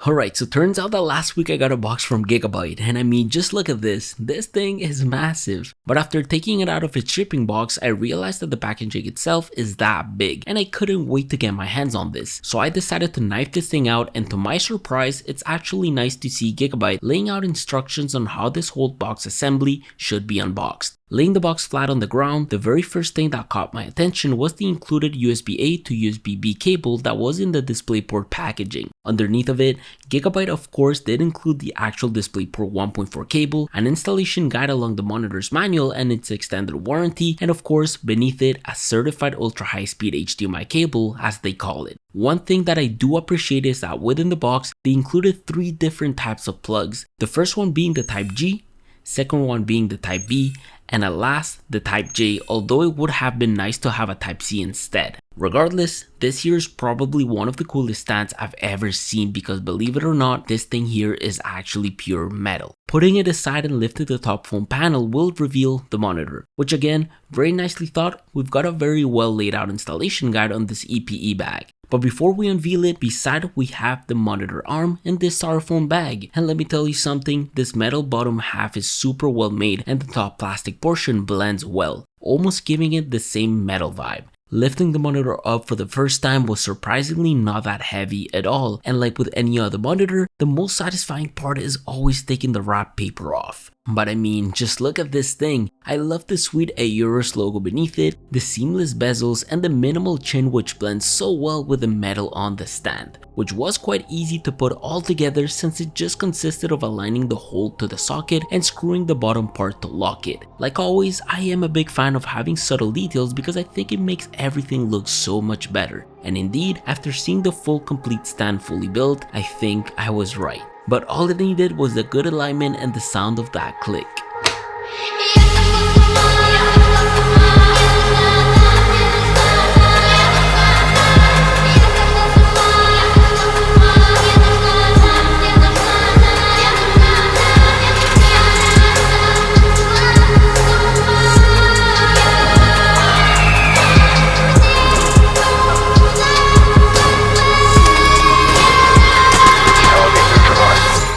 Alright, so turns out that last week I got a box from Gigabyte, and I mean, just look at this thing is massive. But after taking it out of its shipping box, I realized that the packaging itself is that big, and I couldn't wait to get my hands on this. So I decided to knife this thing out, and to my surprise, it's actually nice to see Gigabyte laying out instructions on how this whole box assembly should be unboxed. Laying the box flat on the ground, the very first thing that caught my attention was the included USB-A to USB-B cable that was in the DisplayPort packaging. Underneath of it, Gigabyte of course did include the actual DisplayPort 1.4 cable, an installation guide along the monitor's manual and its extended warranty, and of course beneath it a certified ultra high speed HDMI cable as they call it. One thing that I do appreciate is that within the box they included 3 different types of plugs, the first one being the Type G, second one being the Type B, and at last the Type J, although it would have been nice to have a Type C instead. Regardless, this here is probably one of the coolest stands I've ever seen because believe it or not, this thing here is actually pure metal. Putting it aside and lifting the top foam panel will reveal the monitor, which again, very nicely thought. We've got a very well laid out installation guide on this EPE bag. But before we unveil it, beside we have the monitor arm and this styrofoam bag. And let me tell you something, this metal bottom half is super well made and the top plastic portion blends well, almost giving it the same metal vibe. Lifting the monitor up for the first time was surprisingly not that heavy at all, and like with any other monitor, the most satisfying part is always taking the wrap paper off. But I mean, just look at this thing. I love the sweet Aorus logo beneath it, the seamless bezels, and the minimal chin which blends so well with the metal on the stand, which was quite easy to put all together since it just consisted of aligning the hole to the socket and screwing the bottom part to lock it. Like always, I am a big fan of having subtle details because I think it makes everything look so much better. And indeed, after seeing the full complete stand fully built, I think I was right. But all it needed was the good alignment and the sound of that click.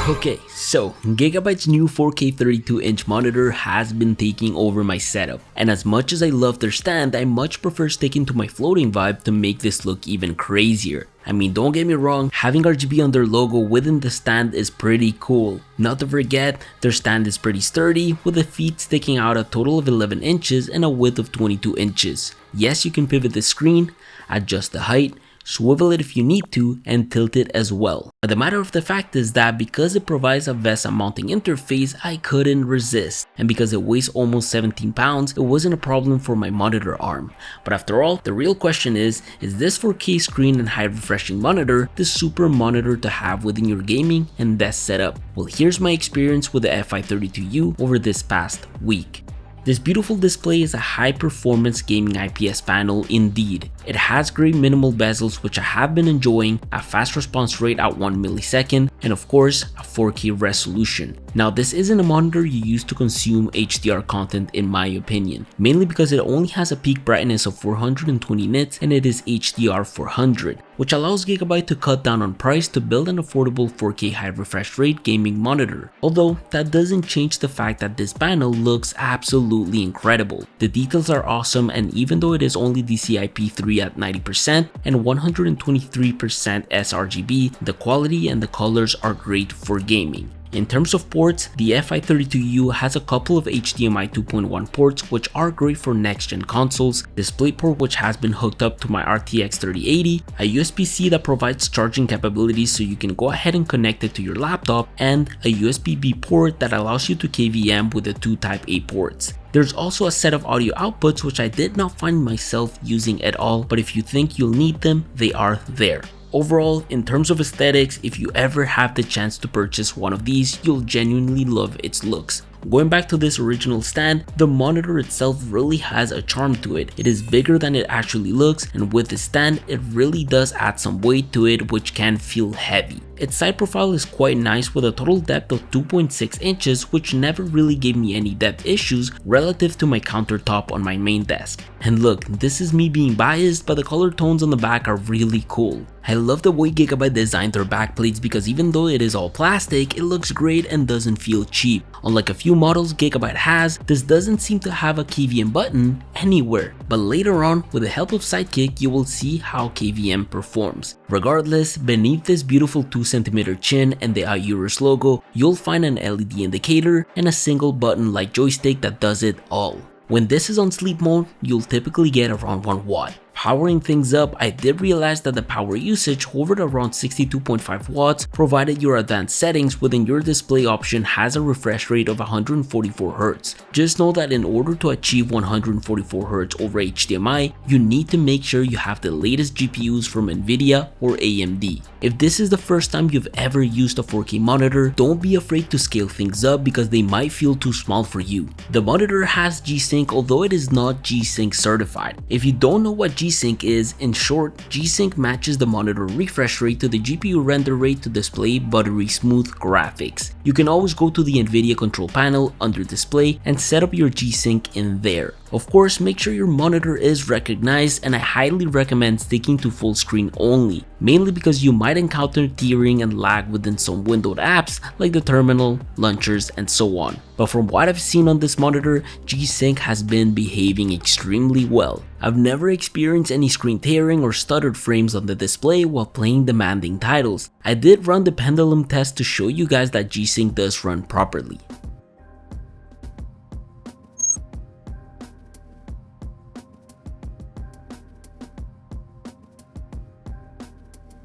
Okay, so Gigabyte's new 4K 32-inch monitor has been taking over my setup, and as much as I love their stand, I much prefer sticking to my floating vibe to make this look even crazier. I mean, don't get me wrong, having RGB on their logo within the stand is pretty cool. Not to forget, their stand is pretty sturdy with the feet sticking out a total of 11 inches and a width of 22 inches. Yes, you can pivot the screen, adjust the height, swivel it if you need to, and tilt it as well. But the matter of the fact is that because it provides a VESA mounting interface, I couldn't resist. And because it weighs almost 17 pounds, it wasn't a problem for my monitor arm. But after all, the real question is this 4K screen and high refreshing monitor the super monitor to have within your gaming and desk setup? Well, here's my experience with the FI32U over this past week. This beautiful display is a high performance gaming IPS panel indeed. It has great minimal bezels which I have been enjoying, a fast response rate at 1 millisecond, and of course a 4K resolution. Now this isn't a monitor you use to consume HDR content in my opinion, mainly because it only has a peak brightness of 420 nits and it is HDR 400, which allows Gigabyte to cut down on price to build an affordable 4K high refresh rate gaming monitor. Although that doesn't change the fact that this panel looks absolutely incredible. The details are awesome, and even though it is only DCI-P3 at 90% and 123% sRGB, the quality and the colors are great for gaming. In terms of ports, the FI32U has a couple of HDMI 2.1 ports which are great for next-gen consoles, DisplayPort which has been hooked up to my RTX 3080, a USB-C that provides charging capabilities so you can go ahead and connect it to your laptop, and a USB-B port that allows you to KVM with the 2 Type A ports. There's also a set of audio outputs which I did not find myself using at all, but if you think you'll need them, they are there. Overall, in terms of aesthetics, if you ever have the chance to purchase one of these, you'll genuinely love its looks. Going back to this original stand, the monitor itself really has a charm to it. It is bigger than it actually looks, and with the stand, it really does add some weight to it which can feel heavy. Its side profile is quite nice with a total depth of 2.6 inches, which never really gave me any depth issues relative to my countertop on my main desk. And look, this is me being biased, but the color tones on the back are really cool. I love the way Gigabyte designed their backplates because even though it is all plastic, it looks great and doesn't feel cheap. Unlike a few models Gigabyte has, this doesn't seem to have a KVM button anywhere. But later on, with the help of Sidekick, you will see how KVM performs. Regardless, beneath this beautiful 2cm chin and the Aorus logo, you'll find an LED indicator and a single button-like joystick that does it all. When this is on sleep mode, you'll typically get around 1 watt. Powering things up, I did realize that the power usage hovered around 62.5 watts provided your advanced settings within your display option has a refresh rate of 144 Hz. Just know that in order to achieve 144 Hz over HDMI, you need to make sure you have the latest GPUs from Nvidia or AMD. If this is the first time you've ever used a 4K monitor, don't be afraid to scale things up because they might feel too small for you. The monitor has G-Sync, although it is not G-Sync certified. If you don't know what G-Sync is, in short, G-Sync matches the monitor refresh rate to the GPU render rate to display buttery smooth graphics. You can always go to the Nvidia control panel under display and set up your G-Sync in there. Of course, make sure your monitor is recognized, and I highly recommend sticking to full screen only, mainly because you might encounter tearing and lag within some windowed apps like the terminal, launchers, and so on. But from what I've seen on this monitor, G-Sync has been behaving extremely well. I've never experienced any screen tearing or stuttered frames on the display while playing demanding titles. I did run the pendulum test to show you guys that G-Sync does run properly.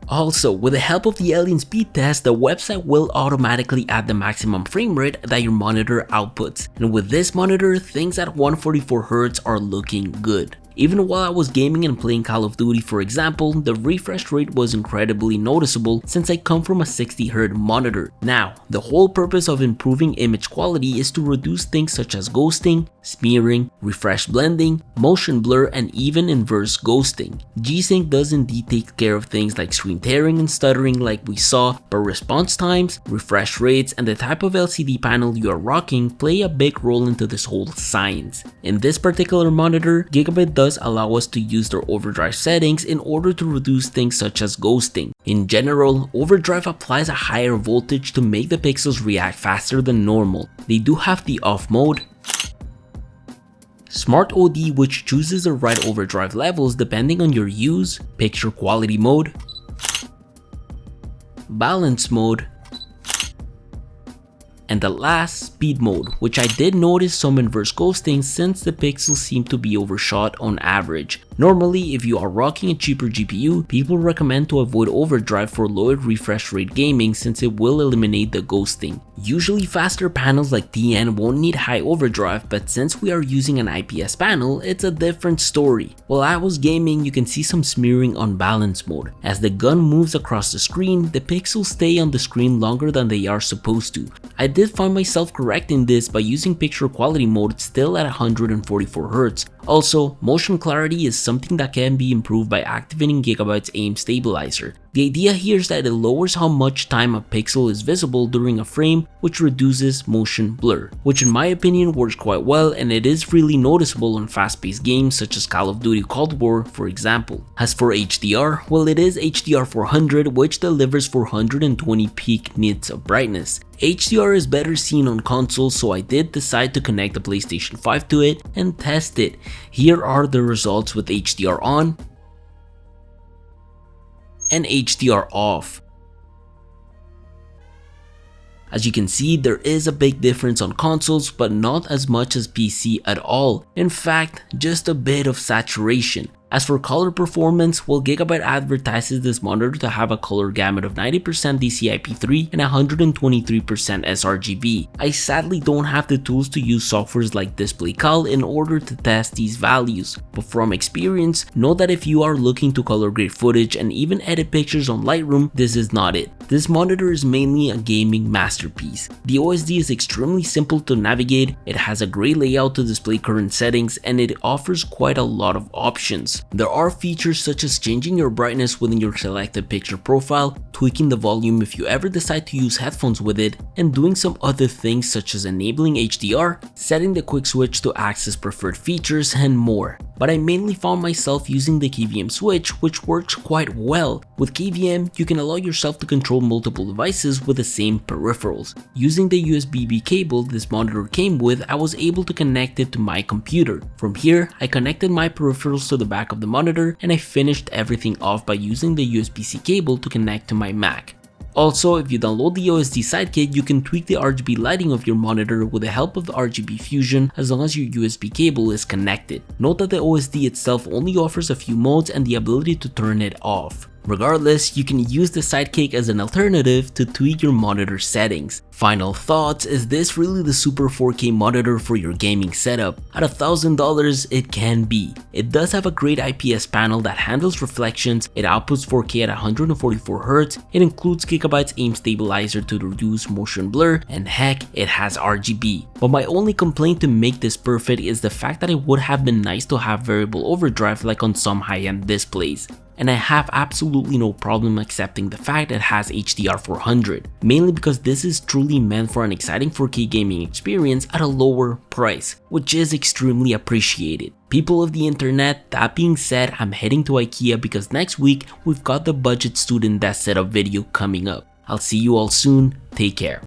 Also, with the help of the Alien speed test, the website will automatically add the maximum frame rate that your monitor outputs. And with this monitor, things at 144 Hz are looking good. Even while I was gaming and playing Call of Duty, for example, the refresh rate was incredibly noticeable since I come from a 60Hz monitor. Now, the whole purpose of improving image quality is to reduce things such as ghosting, smearing, refresh blending, motion blur, and even inverse ghosting. G-Sync does indeed take care of things like screen tearing and stuttering like we saw, but response times, refresh rates, and the type of LCD panel you are rocking play a big role into this whole science. In this particular monitor, Gigabyte does allow us to use their overdrive settings in order to reduce things such as ghosting. In general, overdrive applies a higher voltage to make the pixels react faster than normal. They do have the off mode, Smart OD, which chooses the right overdrive levels depending on your use, picture quality mode, balance mode, and the last, speed mode, which I did notice some inverse ghosting since the pixels seem to be overshot on average. Normally, if you are rocking a cheaper GPU, people recommend to avoid overdrive for lower refresh rate gaming since it will eliminate the ghosting. Usually faster panels like TN won't need high overdrive, but since we are using an IPS panel, it's a different story. While I was gaming, you can see some smearing on balance mode. As the gun moves across the screen, the pixels stay on the screen longer than they are supposed to. I did find myself correcting this by using picture quality mode still at 144 Hz. Also, motion clarity is something that can be improved by activating Gigabyte's aim stabilizer. The idea here is that it lowers how much time a pixel is visible during a frame, which reduces motion blur, which in my opinion works quite well, and it is really noticeable on fast-paced games such as Call of Duty Cold War, for example. As for HDR, well, it is HDR 400, which delivers 420 peak nits of brightness. HDR is better seen on consoles, so I did decide to connect the PlayStation 5 to it and test it. Here are the results with HDR on and HDR off. As you can see, there is a big difference on consoles, but not as much as PC at all. In fact, just a bit of saturation. As for color performance, well, Gigabyte advertises this monitor to have a color gamut of 90% DCI-P3 and 123% sRGB. I sadly don't have the tools to use softwares like DisplayCal in order to test these values, but from experience, know that if you are looking to color grade footage and even edit pictures on Lightroom, this is not it. This monitor is mainly a gaming masterpiece. The OSD is extremely simple to navigate, it has a great layout to display current settings, and it offers quite a lot of options. There are features such as changing your brightness within your selected picture profile, tweaking the volume if you ever decide to use headphones with it, and doing some other things such as enabling HDR, setting the quick switch to access preferred features, and more. But I mainly found myself using the KVM switch, which works quite well. With KVM, you can allow yourself to control multiple devices with the same peripherals. Using the USB-B cable this monitor came with, I was able to connect it to my computer. From here, I connected my peripherals to the back of the monitor, and I finished everything off by using the USB-C cable to connect to my Mac. Also, if you download the OSD Sidekick, you can tweak the RGB lighting of your monitor with the help of the RGB Fusion as long as your USB cable is connected. Note that the OSD itself only offers a few modes and the ability to turn it off. Regardless, you can use the Sidekick as an alternative to tweak your monitor settings. Final thoughts, is this really the super 4K monitor for your gaming setup? At $1,000, it can be. It does have a great IPS panel that handles reflections, it outputs 4K at 144Hz, it includes Gigabyte's aim stabilizer to reduce motion blur, and heck, it has RGB. But my only complaint to make this perfect is the fact that it would have been nice to have variable overdrive like on some high-end displays. And I have absolutely no problem accepting the fact it has HDR400, mainly because this is truly meant for an exciting 4K gaming experience at a lower price, which is extremely appreciated. People of the internet, that being said, I'm heading to IKEA because next week we've got the budget student desk setup video coming up. I'll see you all soon, take care.